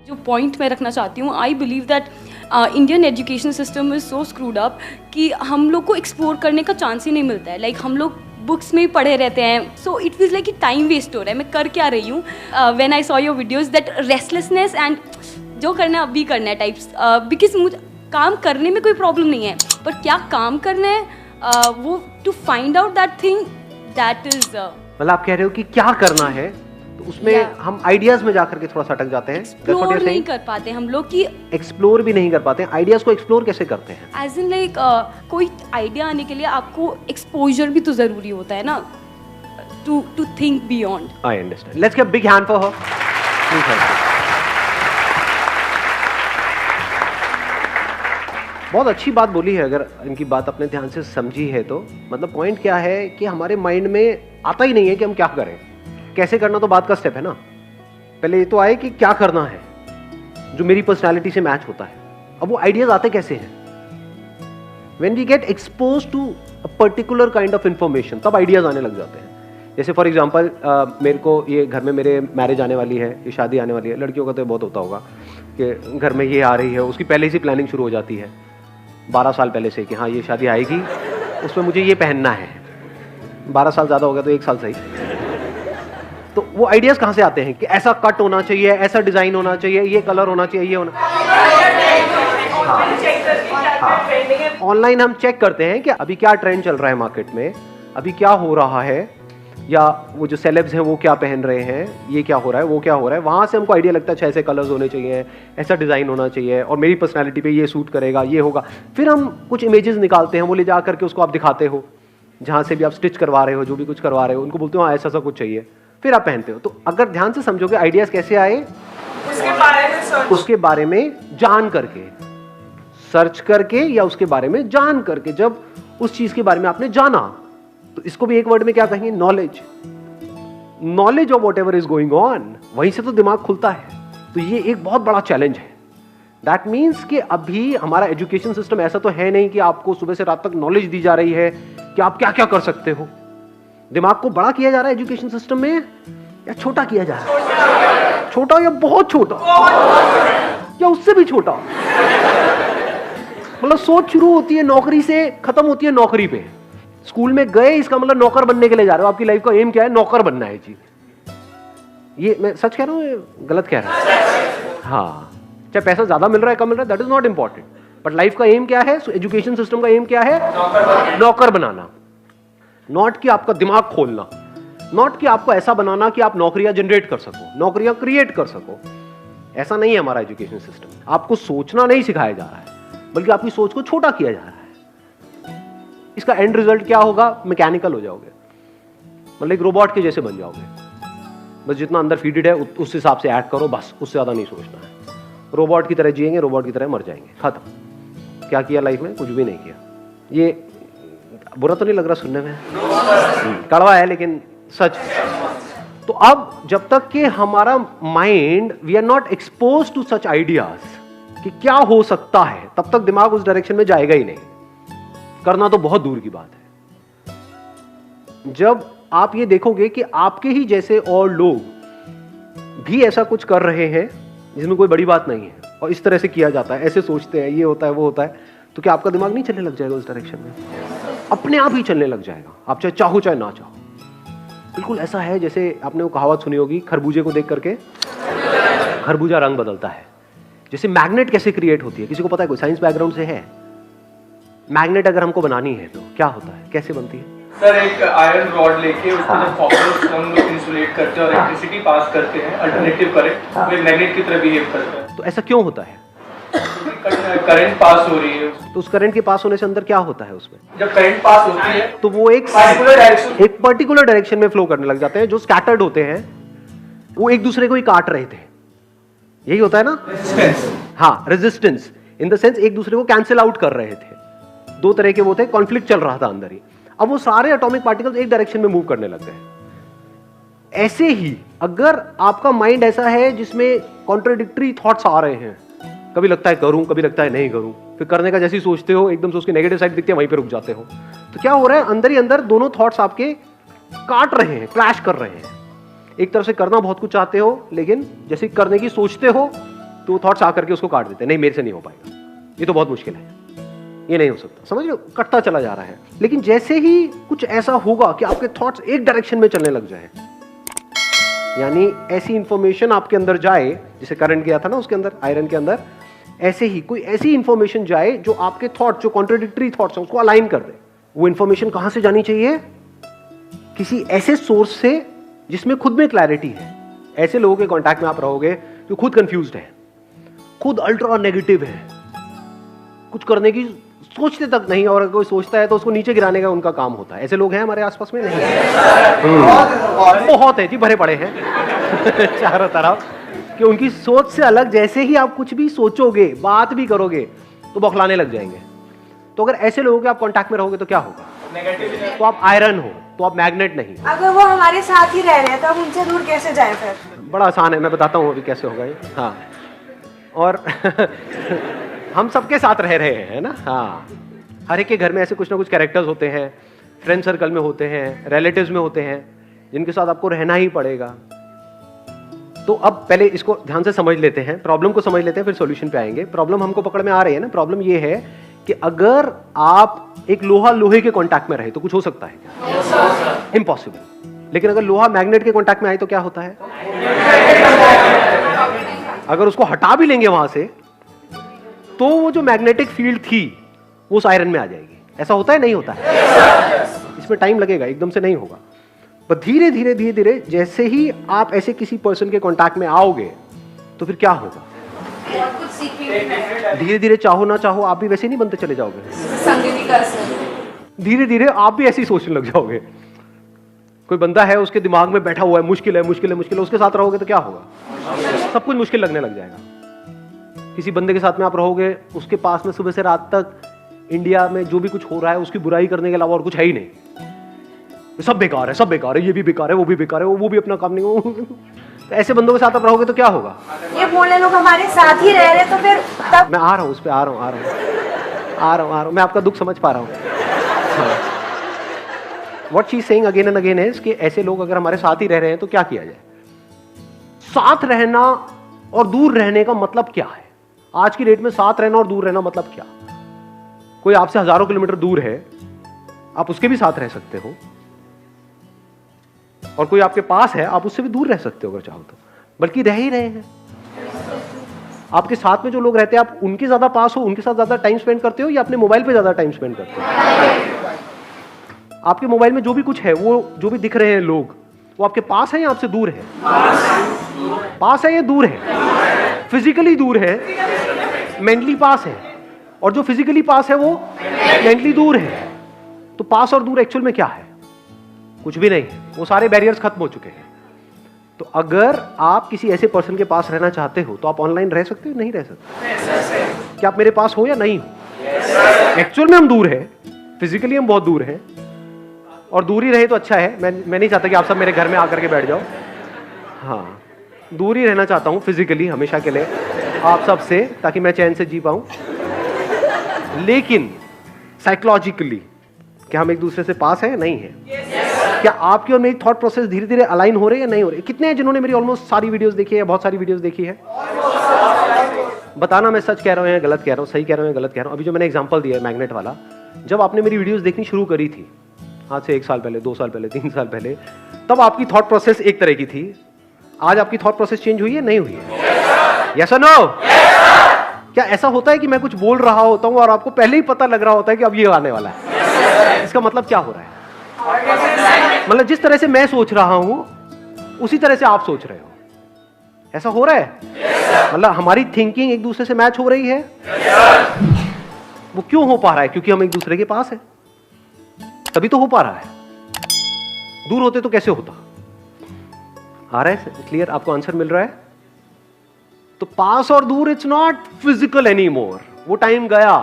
जो पॉइंट मैं रखना चाहती हूँ, I believe that Indian education system is so screwed up कि हम लोग को एक्सप्लोर करने का चांस ही नहीं मिलता है। लाइक हम लोग बुक्स में ही पढ़े रहते हैं, सो इट फील्स लाइक कि टाइम वेस्ट हो रहा है, मैं कर क्या रही हूँ। When I saw your videos that restlessness and जो करना है अभी करना है टाइप्स, बिकॉज मुझे काम करने में कोई प्रॉब्लम नहीं है, पर क्या काम करना है वो to find out that thing, that is मतलब आप कह रहे हो कि क्या करना है, तो उसमें हम आइडियाज में जाकर के थोड़ा सा अटक जाते हैं। एक्सप्लोर नहीं कर पाते हम लोग कि एक्सप्लोर भी नहीं कर पाते हैं। आइडियाज को एक्सप्लोर कैसे करते हैं? एज इन लाइक कोई आइडिया आने के लिए आपको एक्सपोजर भी तो जरूरी होता है ना, to think beyond. I understand. Let's give a big hand for her. बहुत अच्छी बात बोली है। अगर इनकी बात अपने ध्यान से समझी है तो मतलब पॉइंट क्या है कि हमारे माइंड में आता ही नहीं है कि हम क्या करें, कैसे करना तो बात का स्टेप है ना। पहले ये तो आए कि क्या करना है जो मेरी पर्सनालिटी से मैच होता है। अब वो आइडियाज आते कैसे हैं? When we get expose to a particular kind of information, तब आइडियाज आने लग जाते हैं। जैसे फॉर एग्जांपल मेरे को ये घर में मेरे मैरिज आने वाली है, ये शादी आने वाली है। लड़कियों का तो बहुत होता होगा कि घर में ये आ रही है, उसकी पहले से प्लानिंग शुरू हो जाती है 12 साल पहले से कि हाँ ये शादी आएगी, उसमें मुझे ये पहनना है। 12 साल ज़्यादा हो गया तो 1 साल सही। तो वो आइडियाज कहाँ से आते हैं कि ऐसा कट होना चाहिए, ऐसा डिजाइन होना चाहिए, ये कलर होना चाहिए, ये होना। ऑनलाइन हम चेक करते हैं कि अभी क्या ट्रेंड चल रहा है मार्केट में, अभी क्या हो रहा है, या वो जो सेलेब्स हैं वो क्या पहन रहे हैं, ये क्या हो रहा है, वो क्या हो रहा है। वहाँ से हमको आइडिया लगता है अच्छा ऐसे कलर्स होने चाहिए, ऐसा डिज़ाइन होना चाहिए और मेरी पर्सनैलिटी पे ये सूट करेगा, ये होगा। फिर हम कुछ इमेजेस निकालते हैं, वो ले जा करके उसको आप दिखाते हो, जहाँ से भी आप स्टिच करवा रहे हो, जो भी कुछ करवा रहे हो, उनको बोलते हो हाँ ऐसा सा कुछ चाहिए, फिर आप पहनते हो। तो अगर ध्यान से समझोगे आइडियाज कैसे आए, उसके बारे में जान करके, सर्च करके या उसके बारे में जान करके। जब उस चीज के बारे में आपने जाना तो इसको भी एक वर्ड में क्या कहेंगे? Knowledge. Knowledge of whatever is going on, वहीं से तो दिमाग खुलता है। तो ये एक बहुत बड़ा चैलेंज है। दैट मीन्स कि अभी हमारा एजुकेशन सिस्टम ऐसा तो है नहीं कि आपको सुबह से रात तक नॉलेज दी जा रही है कि आप क्या क्या कर सकते हो। दिमाग को बड़ा किया जा रहा है एजुकेशन सिस्टम में या छोटा किया जा रहा है? छोटा या बहुत छोटा या उससे भी छोटा? मतलब सोच शुरू होती है नौकरी से, खत्म होती है नौकरी पे। स्कूल में गए, इसका मतलब नौकर बनने के लिए जा रहे हो। आपकी लाइफ का एम क्या है? नौकर बनना है जी। ये मैं सच कह रहा हूँ, गलत कह रहा हूँ? हाँ, चाहे पैसा ज्यादा मिल रहा है कम मिल रहा है, that is not important, but life का एम क्या है? एजुकेशन सिस्टम का एम क्या है? नौकर बनाना। नॉट कि आपका दिमाग खोलना, नॉट कि आपको ऐसा बनाना कि आप नौकरियां जनरेट कर सको, नौकरियां क्रिएट कर सको। ऐसा नहीं है हमारा एजुकेशन सिस्टम। आपको सोचना नहीं सिखाया जा रहा है, बल्कि आपकी सोच को छोटा किया जा रहा है। इसका एंड रिजल्ट क्या होगा? मैकेनिकल हो जाओगे, मतलब एक रोबोट के जैसे बन जाओगे। बस जितना अंदर फीडेड है उस हिसाब से ऐड करो, बस उससे ज्यादा नहीं सोचना है। रोबोट की तरह जिएंगे, रोबोट की तरह मर जाएंगे, खत्म। क्या किया लाइफ में? कुछ भी नहीं किया। ये बुरा तो नहीं लग रहा सुनने में? कड़वा है लेकिन सच। तो अब जब तक कि हमारा mind, we are not expose to such ideas कि क्या हो सकता है, तब तक दिमाग उस डायरेक्शन में जाएगा ही नहीं। करना तो बहुत दूर की बात है। जब आप ये देखोगे कि आपके ही जैसे और लोग भी ऐसा कुछ कर रहे हैं जिसमें कोई बड़ी बात नहीं है, और इस तरह से किया जाता है, ऐसे सोचते हैं, ये होता है वो होता है, तो क्या आपका दिमाग नहीं चलने लग जाएगा उस डायरेक्शन में? अपने आप ही चलने लग जाएगा, आप चाहे चाहो चाहे ना चाहो। बिल्कुल ऐसा है जैसे आपने वो कहावत सुनी होगी, खरबूजे को देख करके खरबूजा रंग बदलता है। जैसे मैग्नेट कैसे क्रिएट होती है, किसी को पता है? कोई साइंस बैकग्राउंड से है? मैग्नेट अगर हमको बनानी है तो क्या होता है, कैसे बनती है? सर, एक आयरन रॉड लेके उसमें जब कॉपर हम लोग इंसुलेट करते हैं और इलेक्ट्रिसिटी पास करते हैं, अल्टरनेटिव करंट, वो मैग्नेट की तरह बिहेव करता है। तो ऐसा क्यों होता है? करंट पास हो रही है, तो उस करंट के पास होने से अंदर क्या होता है उसमें? जब करंट पास होती है तो वो एक पर्टिकुलर डायरेक्शन में फ्लो करने लग जाते हैं। जो स्कैटर्ड होते हैं वो एक दूसरे को ही काट रहे थे, यही होता है ना? रेजिस्टेंस। हाँ, रेजिस्टेंस इन द सेंस एक दूसरे को कैंसिल आउट कर रहे थे। दो तरह के वो थे, कॉन्फ्लिक्ट चल रहा था अंदर ही। अब वो सारे एटॉमिक पार्टिकल्स एक डायरेक्शन में मूव करने लग गए। ऐसे ही अगर आपका माइंड ऐसा है जिसमें कॉन्ट्राडिक्टरी थॉट्स आ रहे हैं, कभी लगता है करूं, कभी लगता है नहीं करूं, फिर करने का जैसे ही सोचते हो एकदम से उसकी नेगेटिव साइड दिखती है, वहीं पे रुक जाते हो। तो क्या हो रहा है? अंदर ही अंदर दोनों थॉट्स आपके काट रहे हैं, क्लैश कर रहे हैं। एक तरफ से करना बहुत कुछ चाहते हो, लेकिन जैसे करने की सोचते हो तो थॉट्स आकर के उसको काट देते हैं, नहीं मेरे से नहीं हो पाएगा, ये तो बहुत मुश्किल है, ये नहीं हो सकता, समझ रहे हो, कटता चला जा रहा है। लेकिन जैसे ही कुछ ऐसा होगा कि आपके थॉट्स एक डायरेक्शन में चलने लग जाए, यानी ऐसी इंफॉर्मेशन आपके अंदर जाए, जैसे करंट गया था ना उसके अंदर, आयरन के अंदर, ऐसे ही कोई ऐसी इंफॉर्मेशन जाए जो आपके थॉट, जो कॉन्ट्राडिक्टरी थॉट्स हैं उसको अलाइन कर दे। वो इंफॉर्मेशन कहां से जानी चाहिए? किसी ऐसे सोर्स से जिसमें खुद में क्लैरिटी है। ऐसे लोगों के कांटेक्ट में आप रहोगे जो खुद कंफ्यूज्ड है, खुद अल्ट्रा नेगेटिव है, कुछ करने की सोचते तक नहीं, और अगर कोई सोचता है तो उसको नीचे गिराने का उनका काम होता है। ऐसे लोग हैं हमारे आसपास में? नहीं, बहुत है जी, भरे पड़े हैं चारों तरफ, कि उनकी सोच से अलग जैसे ही आप कुछ भी सोचोगे, बात भी करोगे तो बौखलाने लग जाएंगे। तो अगर ऐसे लोगों के आप कांटेक्ट में रहोगे तो क्या होगा? तो आप आयरन हो, तो आप मैग्नेट नहीं। अगर वो हमारे साथ ही रह रहे हैं तो हम उनसे दूर कैसे जाएं फिर? बड़ा आसान है, मैं बताता हूँ अभी कैसे होगा ये। हाँ, और हम सबके साथ रह रहे हैं ना। हाँ, हर एक के घर में ऐसे कुछ ना कुछ कैरेक्टर्स होते हैं, फ्रेंड सर्कल में होते हैं, रिलेटिव्स में होते हैं, जिनके साथ आपको रहना ही पड़ेगा। तो अब पहले इसको ध्यान से समझ लेते हैं, प्रॉब्लम को समझ लेते हैं, फिर सॉल्यूशन पे आएंगे। प्रॉब्लम हमको पकड़ में आ रही है ना। प्रॉब्लम ये है कि अगर आप एक लोहा लोहे के कांटेक्ट में रहे तो कुछ हो सकता है क्या? इम्पॉसिबल। लेकिन अगर लोहा मैग्नेट के कांटेक्ट में आए तो क्या होता है? अगर उसको हटा भी लेंगे वहां से तो वो जो मैग्नेटिक फील्ड थी वो उस आयरन में आ जाएगी। ऐसा होता है? नहीं होता है। इसमें टाइम लगेगा, एकदम से नहीं होगा, पर धीरे धीरे धीरे धीरे जैसे ही आप ऐसे किसी पर्सन के कांटेक्ट में आओगे तो फिर क्या होगा? धीरे धीरे, चाहो ना चाहो, आप भी वैसे नहीं बनते चले जाओगे। धीरे धीरे आप भी ऐसी सोचने लग जाओगे। कोई बंदा है, उसके दिमाग में बैठा हुआ है मुश्किल है मुश्किल है मुश्किल है, उसके साथ रहोगे तो क्या होगा? सब कुछ मुश्किल लगने लग जाएगा। किसी बंदे के साथ में आप रहोगे, उसके पास में सुबह से रात तक इंडिया में जो भी कुछ हो रहा है उसकी बुराई करने के अलावा और कुछ है ही नहीं। सब बेकार है, सब बेकार है, ये भी बेकार है, वो भी बेकार है, वो भी अपना काम नहीं। तो ऐसे बंदों के साथ आप रहोगे तो क्या होगा? ये बोलने लोग हमारे साथ ही रह रहे तो फिर तब मैं आ रहा हूँ, उस पर आ रहा हूँ, मैं आपका दुख समझ पा रहा हूँ। What she is saying again and again is कि ऐसे लोग अगर हमारे साथ ही रह रहे हैं तो क्या किया जाए? साथ रहना और दूर रहने का मतलब क्या है? आज की डेट में साथ रहना और दूर रहना मतलब क्या? कोई आपसे हजारों किलोमीटर दूर है, आप उसके भी साथ रह सकते हो, और कोई आपके पास है, आप उससे भी दूर रह सकते हो अगर चाहो तो, बल्कि रह ही रहे हैं। आपके साथ में जो लोग रहते हैं, आप उनके ज्यादा पास हो, उनके साथ ज्यादा टाइम स्पेंड करते हो या अपने मोबाइल पे ज्यादा टाइम स्पेंड करते हो? आपके मोबाइल में जो भी कुछ है, वो जो भी दिख रहे हैं लोग, वो आपके पास है या आपसे दूर है? पास है या दूर है? फिजिकली दूर है, मेंटली पास है, और जो फिजिकली पास है वो मेंटली दूर है। तो पास और दूर एक्चुअल में क्या है? कुछ भी नहीं, वो सारे बैरियर्स खत्म हो चुके हैं। तो अगर आप किसी ऐसे पर्सन के पास रहना चाहते हो तो आप ऑनलाइन रह सकते हो? नहीं रह सकते। क्या आप मेरे पास हो या नहीं हो? एक्चुअल में हम दूर है, फिजिकली हम बहुत दूर हैं, और दूर ही रहे तो अच्छा है। मैं नहीं चाहता कि आप सब मेरे घर में आकर के बैठ जाओ। हाँ, दूर ही रहना चाहता हूँ फिजिकली हमेशा के लिए आप सब से, ताकि मैं चैन से जी पाऊँ। लेकिन साइकोलॉजिकली क्या हम एक दूसरे से पास है? नहीं है। क्या आपकी और मेरी थॉट प्रोसेस धीरे धीरे अलाइन हो रहे हैं या नहीं हो रहे? कितने हैं जिन्होंने मेरी ऑलमोस्ट सारी वीडियोस देखी है, बहुत सारी वीडियोस देखी है? बताना मैं सच कह रहा हूँ या गलत कह रहा हूँ, सही कह रहा हूँ या गलत कह रहा हूँ। अभी जो मैंने एग्जांपल दिया है मैग्नेट वाला, जब आपने मेरी वीडियोस देखनी शुरू करी थी, आज से 1 साल पहले, 2 साल पहले, 3 साल पहले, तब आपकी थॉट प्रोसेस एक तरह की थी। आज आपकी थॉट प्रोसेस चेंज हुई है, नहीं हुई है? यस और नो? क्या ऐसा होता है कि मैं कुछ बोल रहा होता हूँ और आपको पहले ही पता लग रहा होता है कि अब ये आने वाला है? इसका मतलब क्या हो रहा है? मतलब जिस तरह से मैं सोच रहा हूं उसी तरह से आप सोच रहे हो। ऐसा हो रहा है? मतलब हमारी थिंकिंग एक दूसरे से मैच हो रही है। वो क्यों हो पा रहा है? क्योंकि हम एक दूसरे के पास है, तभी तो हो पा रहा है। दूर होते तो कैसे होता? आ रहा है क्लियर? आपको आंसर मिल रहा है? तो पास और दूर, it's not physical any more. वो टाइम गया,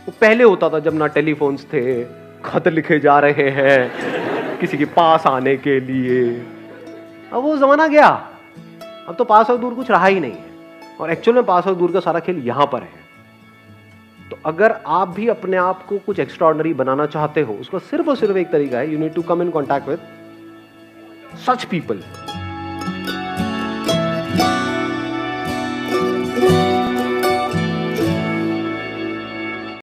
वो पहले होता था जब ना टेलीफोन्स थे, खत लिखे जा रहे हैं किसी के पास आने के लिए। अब वो जमाना गया, अब तो पास और दूर कुछ रहा ही नहीं है। और एक्चुअल में पास और दूर का सारा खेल यहां पर है। तो अगर आप भी अपने आप को कुछ एक्स्ट्राऑर्डिनरी बनाना चाहते हो, उसका सिर्फ और सिर्फ एक तरीका है, you need to come in contact with such people